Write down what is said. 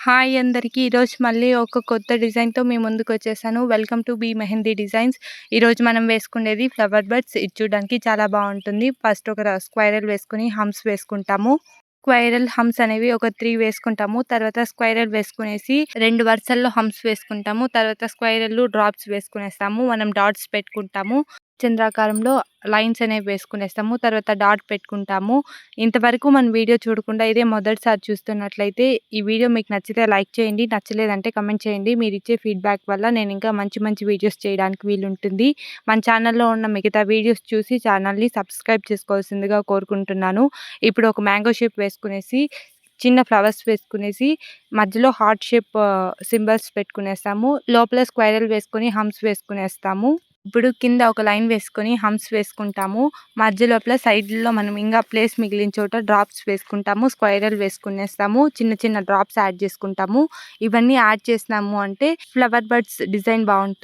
Hi అందరికీ. ఈరోజు మళ్ళీ ఒక కొత్త డిజైన్‌తో మీ ముందుకొచ్చేసాను. Welcome to B mehndi designs. ఈరోజు మనం వేసుకునేది ఫ్లవర్ బడ్స్. ఇది చూడడానికి చాలా బావుంటుంది. ఫస్ట్ ఒక స్క్వైరల్ వేసుకొని హంప్స్ వేసుకుంటాము. స్క్వైరల్ హంప్స్ అనేవి ఒక 3 వేసుకుంటాము. తర్వాత స్క్వైరల్ వేసుకునేసి 2 వరుసల్లో హంప్స్ వేసుకుంటాము. తర్వాత స్క్వైరల్‌లు డ్రాప్స్ వేసుకునేస్తాము. మనం డాట్స్ పెట్టుకుంటాము. చంద్రాకారంలో లైన్స్ అనేవి వేసుకునేస్తాము. తర్వాత డాట్ పెట్టుకుంటాము. ఇంతవరకు మన వీడియో చూడకుండా ఇదే మొదటిసారి చూస్తున్నట్లయితే ఈ వీడియో మీకు నచ్చితే లైక్ చేయండి. నచ్చలేదంటే కామెంట్ చేయండి. మీరిచ్చే ఫీడ్‌బ్యాక్ వల్ల నేను ఇంకా మంచి మంచి వీడియోస్ చేయడానికి వీలుంటుంది. మన ఛానల్‌లో ఉన్న మిగతా వీడియోస్ చూసి ఛానల్‌ని సబ్స్క్రైబ్ చేసుకోవాల్సిందిగా కోరుకుంటున్నాను. ఇప్పుడు ఒక మ్యాంగో షేప్ వేసుకునేసి చిన్న ఫ్లవర్స్ వేసుకునేసి మధ్యలో హార్ట్ షేప్ సింబల్స్ పెట్టుకునేస్తాము. లోపల స్క్వైరల్ వేసుకొని హంప్స్ వేసుకునేస్తాము. ఇప్పుడు కింద ఒక లైన్ వేసుకొని హంప్స్ వేసుకుంటాము. మధ్య లోపల సైడ్‌లో మనం ఇంకా ప్లేస్ మిగిలిన చోట డ్రాప్స్ వేసుకుంటాము. స్క్వైరల్ వేసుకునేస్తాము. చిన్న చిన్న డ్రాప్స్ యాడ్ చేసుకుంటాము. ఇవన్నీ యాడ్ చేసినాము అంటే ఫ్లవర్ బడ్స్ డిజైన్ బావుంటుంది.